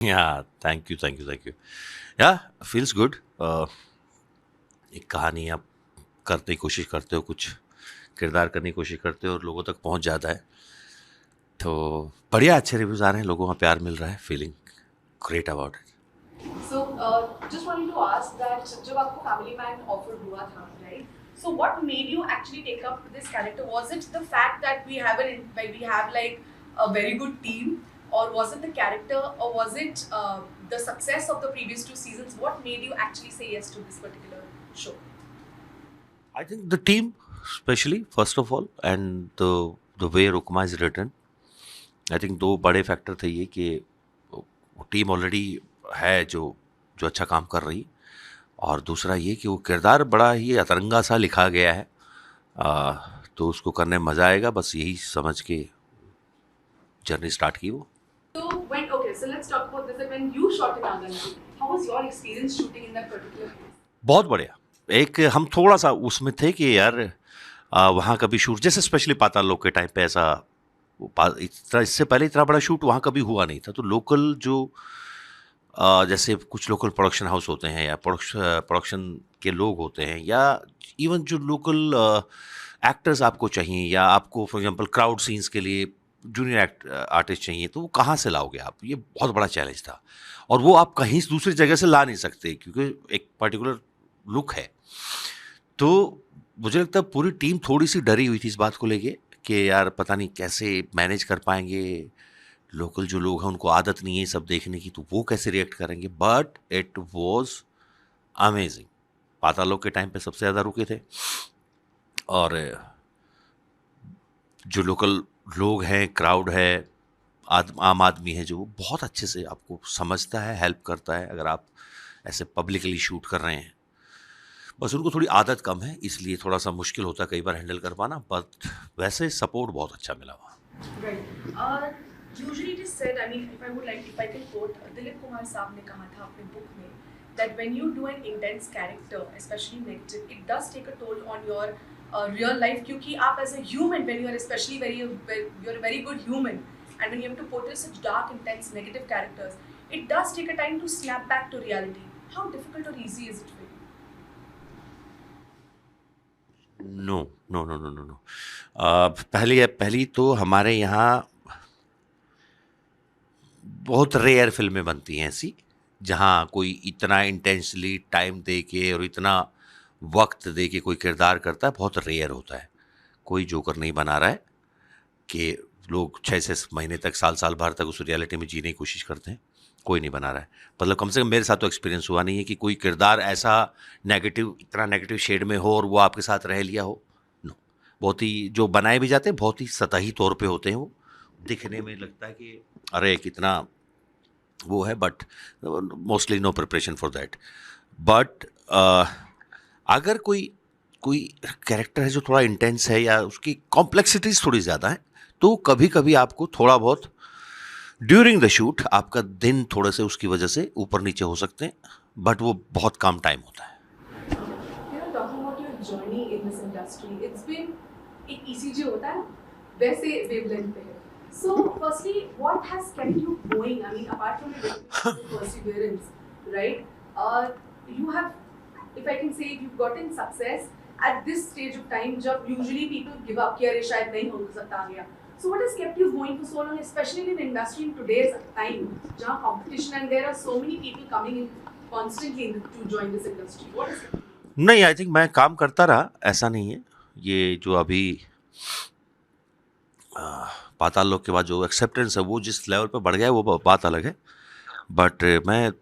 या thank you, thank you, thank you. या feels good. एक कहानी आप करने की कोशिश करते हो, कुछ किरदार करने की कोशिश करते हो और लोगों तक पहुंच जाता है, तो बढ़िया, अच्छे रिव्यूज आ रहे हैं, लोगों का प्यार मिल रहा है, feeling great about it. So, just wanted to ask that जब आपको फैमिली मैन ऑफर हुआ था, right? So, what made you actually take up this character? Was it the fact that we have like a very good team, or was it the character, or was it the success of the previous two seasons? What made you actually say yes to this particular show? I think the team, specially first of all, and the way Rukma is written. I think दो बड़े factor थे ये कि team already है जो जो अच्छा काम कर रही, और दूसरा ये कि वो किरदार बड़ा ही अतरंगा सा लिखा गया है। आ, तो उसको करने में मज़ा आएगा, बस यही समझ के जर्नी स्टार्ट की वो। So so let's talk about this. That when you shot in Anganwadi, how was your experience shooting in that particular place? बहुत बढ़िया। एक हम थोड़ा सा उसमें थे कि यार वहाँ कभी शूट, जैसे स्पेशली पाताल लोक के टाइम पे ऐसा इतना, इससे पहले इतना बड़ा शूट वहाँ कभी हुआ नहीं था, तो लोकल जो जैसे कुछ लोकल प्रोडक्शन हाउस होते हैं या प्रोडक्शन के लोग होते हैं, या इवन जो लोकल एक्टर्स आपको चाहिए, या आपको फॉर एग्जांपल क्राउड सीन्स के लिए जूनियर आर्टिस्ट चाहिए, तो वो कहाँ से लाओगे आप? ये बहुत बड़ा चैलेंज था, और वो आप कहीं दूसरी जगह से ला नहीं सकते, क्योंकि एक पर्टिकुलर लुक है। तो मुझे लगता है पूरी टीम थोड़ी सी डरी हुई थी इस बात को लेके कि यार पता नहीं कैसे मैनेज कर पाएंगे, लोकल जो लोग हैं उनको आदत नहीं है सब देखने की, तो वो कैसे रिएक्ट करेंगे। But it was amazing. Paatal Lok के टाइम पे सबसे ज़्यादा रुके थे, और जो लोकल लोग हैं, क्राउड है, आम आदमी है, जो वो बहुत अच्छे से आपको समझता है, हेल्प करता है अगर आप ऐसे पब्लिकली शूट कर रहे हैं। बस उनको थोड़ी आदत कम है, इसलिए थोड़ा सा मुश्किल होता है कई बार हैंडल कर पाना, बट वैसे सपोर्ट बहुत अच्छा मिला वहाँ। Right. Usually it is said, I mean, if I can quote, Dilip Kumar साहब ने कहा था अपने book में that when you do an intense character, especially negative, it does take a toll on your real life. क्योंकि आप as a human, when you are especially you're a very good human, and when you have to portray such dark, intense, negative characters, it does take a time to snap back to reality. How difficult or easy is it for you? No, no, no, no, no, no. पहली तो हमारे यहाँ बहुत rare फिल्में बनती हैं ऐसी, जहाँ कोई इतना इंटेंसली टाइम दे के और इतना वक्त दे के कोई किरदार करता है, बहुत रेयर होता है। कोई जोकर नहीं बना रहा है कि लोग 6 से महीने तक, साल भर तक उस रियलिटी में जीने की कोशिश करते हैं, कोई नहीं बना रहा है। मतलब कम से कम मेरे साथ तो एक्सपीरियंस हुआ नहीं है कि कोई किरदार ऐसा नेगेटिव, इतना नेगेटिव शेड में हो और वो आपके साथ रह लिया हो। नो, बहुत ही जो बनाए भी जाते हैं बहुत ही सतही तौर पे होते हैं, वो दिखने में लगता है कि अरे कितना वो है, but mostly no preparation for that. But अगर कोई कोई कैरेक्टर है जो थोड़ा इंटेंस है या उसकी कॉम्प्लेक्सिटीज थोड़ी ज़्यादा है, तो कभी कभी आपको थोड़ा बहुत ड्यूरिंग द शूट आपका दिन थोड़े से उसकी वजह से ऊपर नीचे हो सकते हैं, बट वो बहुत कम टाइम होता है। Talking about your journey in this industry, it's been एक ECG होता है वैसे wavelength पे है. So, firstly, what has kept you going? I mean, apart from your perseverance, right? You have, if I can say, you've gotten success at this stage of time, जब usually people give up कि अरे शायद नहीं हो सकता आ गया. So, what has kept you going for so long, especially in the industry in today's time, जहाँ competition and there are so many people coming in constantly to join this industry? What is it? नहीं, I think मैं काम करता रहा, ऐसा नहीं है। ये जो अभी पाताल लोक के बाद जो एक्सेप्टेंस है वो जिस लेवल पे बढ़ गया है, वो बात अलग है। बट मैं,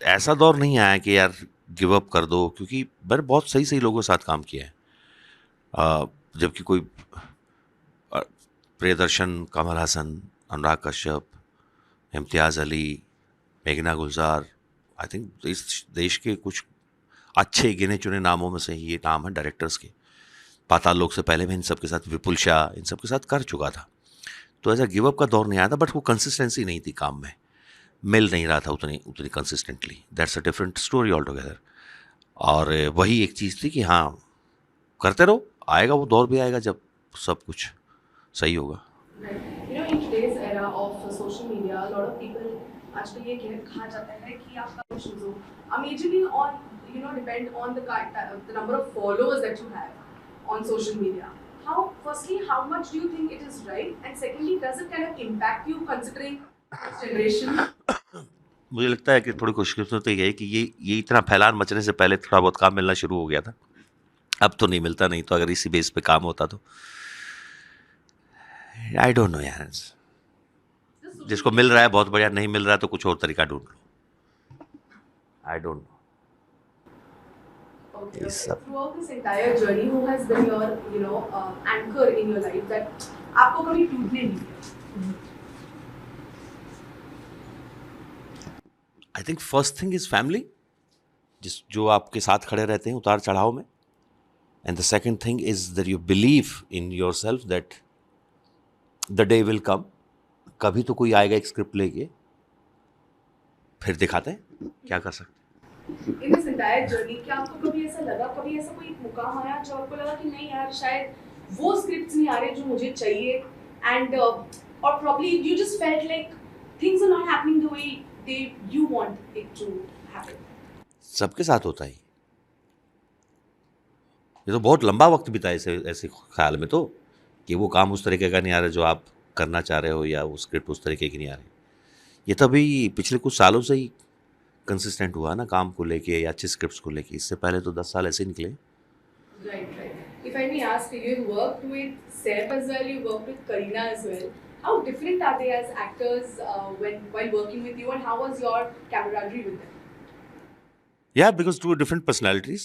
ऐसा दौर नहीं आया कि यार गिव अप कर दो, क्योंकि मैंने बहुत सही सही लोगों के साथ काम किया है। जबकि कोई अ, प्रियदर्शन, कमल हसन, अनुराग कश्यप, इम्तियाज़ अली, मेघना गुलजार, आई थिंक इस देश के कुछ अच्छे गिने चुने नामों में से ये नाम है डायरेक्टर्स के। पाताल लोक से पहले मैं इन सब के साथ, विपुल शाह, इन सब के साथ कर चुका था। तो ऐसा गिव अप का दौर नहीं आया था, बट वो कंसिस्टेंसी नहीं थी काम में, मिल नहीं रहा था उतनी उतनी consistently. That's a different story all together. और वही एक चीज़ थी कि हाँ, करते रहो, आएगा वो दौर भी आएगा जब सब कुछ सही होगा। Right. In today's era of social media, a lot of people आजकल ये कहा जाता है कि आपका इश्यूज हो majorly on depend on the number of followers that you have on social media. How much do you think it is right, and secondly, does it kind of impact you considering this generation? मुझे लगता है कि थोड़ी खुशकिस्मत तो ये है कि ये इतना फैलान मचने से पहले थोड़ा बहुत काम मिलना शुरू हो गया था। अब तो नहीं मिलता, नहीं तो अगर इसी बेस पे काम होता तो आई डोंट नो यार। जिसको मिल रहा है बहुत बढ़िया, नहीं मिल रहा है तो कुछ और तरीका ढूंढ लो। I don't know. Okay. Throughout this entire journey, who has been your anchor in your life that आपको कभी टूटने नहीं दिया? I think first thing is family, जो आपके साथ खड़े रहते हैं उतार चढ़ाव में। And the second thing is that you believe in your self that the day will come. कभी तो कोई आएगा एक स्क्रिप्ट लेके, फिर दिखाते हैं क्या कर सकते। In this entire journey, क्या आपको कभी ऐसा लगा, कभी ऐसा कोई मुकाम आया जो आपको लगा कि नहीं यार शायद वो स्क्रिप्ट्स नहीं आ रहे जो मुझे चाहिए, and or probably you just felt like things are not happening the way you want it to happen? सबके साथ होता है ये तो बहुत लंबा वक्त बिता ऐसे ऐसे ख्याल में तो कि वो काम उस तरीके का नहीं आ रहा जो आप करना चाह रहे हो, या वो स्क्रिप्ट उस तरीके की नहीं आ रही। ये तो अभी पिछले कुछ सालों से ही कंसिस्टेंट हुआ ना काम को लेके या अच्छे स्क्रिप्ट्स को लेके। इससे पहले तो 10 साल ऐसे निकले। Right. If I may ask, you worked with Saif as well, you worked with Kareena as well. How different are they as actors while working with you, and how was your camaraderie with them? या because to different personalities,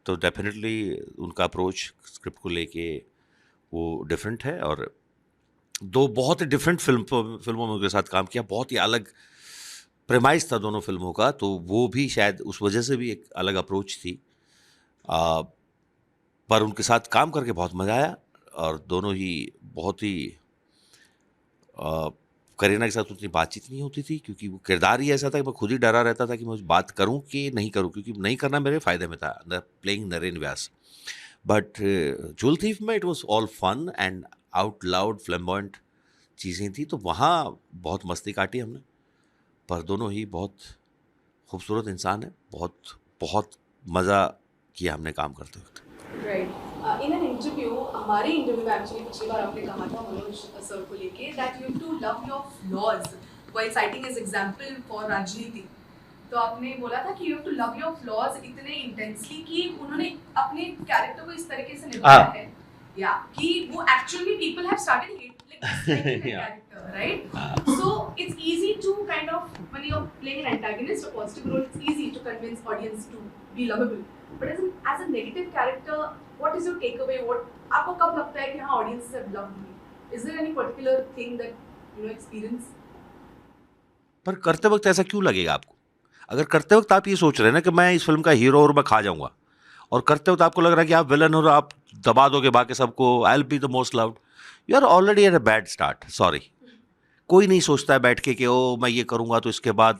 तो definitely उनका approach script को लेके वो different है। और दो बहुत ही डिफरेंट फिल्मों में उनके साथ काम किया, बहुत ही अलग प्रेमाइज था दोनों फिल्मों का, तो वो भी शायद उस वजह से भी एक अलग अप्रोच थी। पर उनके साथ काम करके बहुत मज़ा आया, और दोनों ही बहुत ही करीना के साथ उतनी बातचीत नहीं होती थी क्योंकि वो किरदार ही ऐसा था कि मैं खुद ही डरा रहता था कि मैं बात करूं कि नहीं करूं, क्योंकि नहीं करना मेरे फ़ायदे में था, playing Naren Vyas. But jewel thief में it was all fun and out loud flamboyant चीज़ें थी, तो वहाँ बहुत मस्ती काटी हमने। पर दोनों ही बहुत खूबसूरत इंसान है, बहुत बहुत मज़ा किया हमने काम करते वक्त। Right. In an interview, हमारे इंटरव्यू में एक्चुअली पिछली बार आपने कहा था मनोज सर को लेके that you have to love your flaws while citing as example for राजनीति। तो आपने बोला था कि you have to love your flaws इतने intensely कि उन्होंने अपने कैरेक्टर को इस तरीके से निभाया है, या कि वो actually people have started disliking the character, right? So it's easy to kind of, when you're playing an antagonist or positive role, it's easy to convince audience to be lovable. But as a negative character, what is your takeaway? आपको कब लगता है कि हाँ audiences have loved me? Is there any particular thing that experience? पर करते वक्त ऐसा क्यों लगेगा आपको? अगर करते वक्त आप ये सोच रहे हैं ना कि मैं इस फिल्म का हीरो और मैं खा जाऊंगा, और करते वक्त आपको लग रहा है कि आप विलन हो और आप दबा दोगे बाकी सबको, I will be the most loved, you are already at a bad start. Sorry, कोई नहीं सोचता है बैठ के कि ओ मैं ये करूंगा तो इसके बाद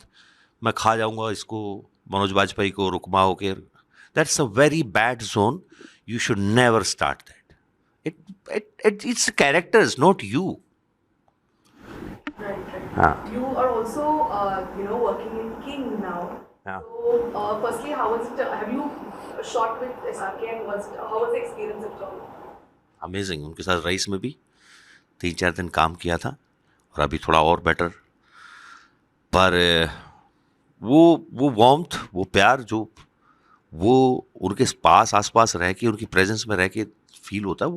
मैं खा जाऊंगा इसको, मनोज वाजपेयी को, रुकमा होके। That's a very bad zone, you should never start that. It's characters, not you. Right. You are also, working in King now. Yeah. So, firstly, how was it? Have you shot with SRK, and how was the experience at all? Amazing. उनके साथ rice में भी 3-4 दिन काम किया था, और अभी थोड़ा और बेटर। पर वो वार्मथ, वो प्यार जो वो उनके पास आसपास रह के, उनकी प्रेजेंस में रह के फील होता है,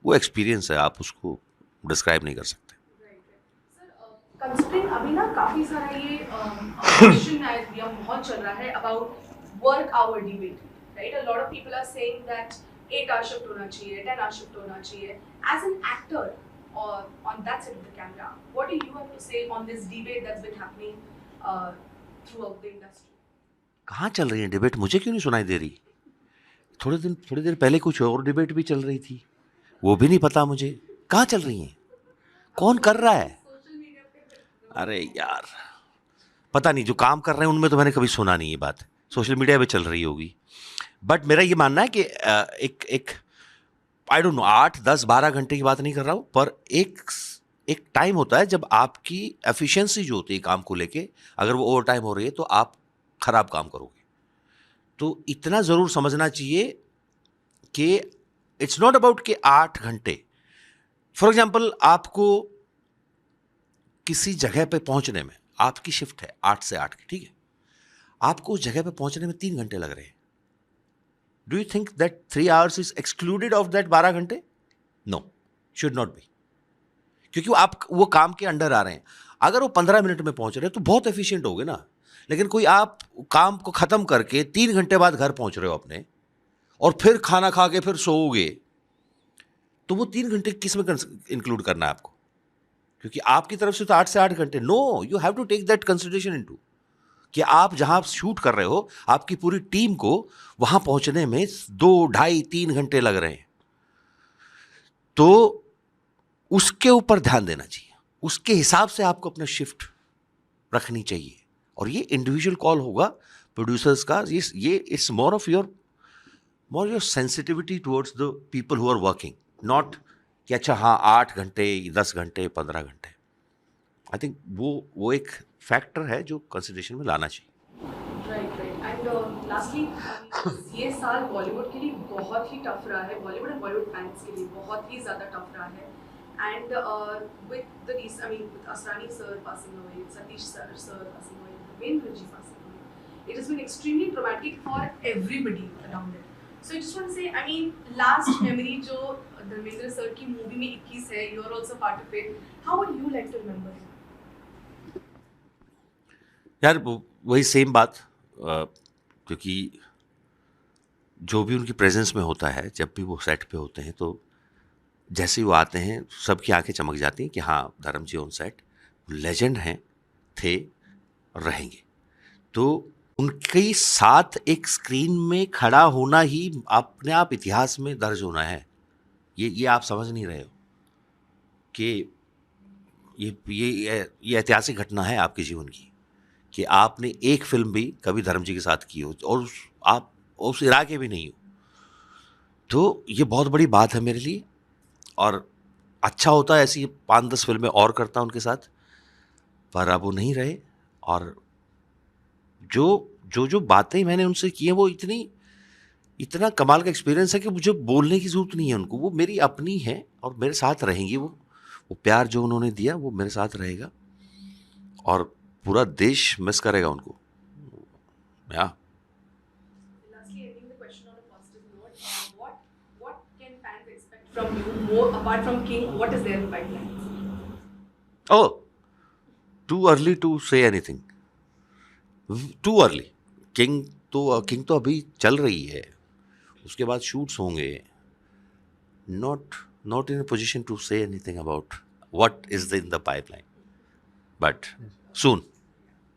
वो एक्सपीरियंस है, आप उसको डिस्क्राइब नहीं कर सकते। कंसिडरिंग अभी ना काफी सारा ये क्वेश्चन आइडिया बहुत चल रहा है about work hour debate, right? A lot of people are saying that 8 hour shift होना चाहिए, 10 आवर शिफ्ट होना चाहिए। As an actor or on that side of the camera, what do you have to say on this debate that's been happening throughout the industry? कहाँ चल रही है debate? मुझे क्यों नहीं सुनाई दे रही? थोड़ी देर पहले कुछ और डिबेट भी चल रही थी, वो भी नहीं पता मुझे कहाँ चल रही है, कौन कर रहा है। अरे यार, पता नहीं, जो काम कर रहे हैं उनमें तो मैंने कभी सुना नहीं ये बात। सोशल मीडिया पे चल रही होगी। बट मेरा ये मानना है कि एक आई डोंट नो, 8, 10, 12 घंटे की बात नहीं कर रहा हूँ, पर एक एक टाइम होता है जब आपकी एफिशिएंसी जो होती है काम को लेके, अगर वो ओवर टाइम हो रही है तो आप खराब काम करोगे। तो इतना ज़रूर समझना चाहिए कि इट्स नॉट अबाउट कि 8 घंटे, फॉर एग्जाम्पल आपको किसी जगह पे पहुंचने में, आपकी शिफ्ट है 8 से 8 की, ठीक है, आपको उस जगह पे पहुंचने में 3 घंटे लग रहे हैं। Do you think that 3 hours is excluded of that 12 घंटे? नो, शुड नॉट बी, क्योंकि वो काम के अंडर आ रहे हैं। अगर वो 15 मिनट में पहुंच रहे हैं तो बहुत एफिशिएंट हो गए ना। लेकिन कोई आप काम को खत्म करके 3 घंटे बाद घर पहुंच रहे हो अपने, और फिर खाना खा के फिर सोओगे, तो वो 3 घंटे किस में इंक्लूड करना है आपको? क्योंकि आपकी तरफ से तो 8 से 8 घंटे। No, you have to take that consideration into कि आप जहां शूट कर रहे हो, आपकी पूरी टीम को वहां पहुंचने में 2, 2.5, 3 घंटे लग रहे हैं। तो उसके ऊपर ध्यान देना चाहिए, उसके हिसाब से आपको अपना शिफ्ट रखनी चाहिए। और ये इंडिविजुअल कॉल होगा प्रोड्यूसर्स का। ये it's more of your sensitivity towards the people who are working, not कि अच्छा हाँ 8 घंटे, 10 घंटे, 15 घंटे। आई थिंक वो एक फैक्टर है जो कंसिडरेशन में लाना चाहिए। Right right. एंड लास्टली, ये साल बॉलीवुड के लिए बहुत ही टफ रहा है, बॉलीवुड एंड बॉलीवुड फैंस के लिए बहुत ही ज़्यादा टफ रहा है। And with Asrani sir passing away, Satish sir passing away, Devendra ji passing away, it has been extremely traumatic for everybody around it. So I just want to say, I mean, last memory जो Dharmendra sir की movie में 21 है, you are also part of it. How would you like to remember him? यार वही same बात, क्योंकि जो भी उनकी प्रेजेंस में होता है, जब भी वो सेट पे होते हैं, तो जैसे ही वो आते हैं सबकी आंखें चमक जाती हैं कि हाँ धर्म जी ऑन सेट लेजेंड हैं, थे और रहेंगे। तो उनके साथ एक स्क्रीन में खड़ा होना ही अपने आप इतिहास में दर्ज होना है। ये आप समझ नहीं रहे हो कि ये ऐतिहासिक घटना है आपके जीवन की, कि आपने एक फिल्म भी कभी धर्म जी के साथ की हो और आप उस इरा के भी नहीं हो। तो ये बहुत बड़ी बात है मेरे लिए, और अच्छा होता है ऐसी 5-10 फिल्में और करता उनके साथ, पर अब वो नहीं रहे। और जो बातें मैंने उनसे की हैं, वो इतना कमाल का एक्सपीरियंस है कि मुझे बोलने की ज़रूरत नहीं है उनको। वो मेरी अपनी है और मेरे साथ रहेंगी। वो प्यार जो उन्होंने दिया वो मेरे साथ रहेगा, और पूरा देश मिस करेगा उनको। या Lastly, ending the question on a positive note, what can fans expect from you more apart from King? What is there in pipeline? Oh, too early to say anything. Too early. King तो अभी चल रही है, उसके बाद shoots होंगे। Not in a position to say anything about what is in the pipeline, but soon.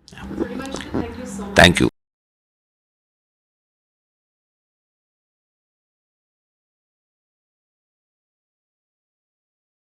Pretty much, thank you so much. Thank you.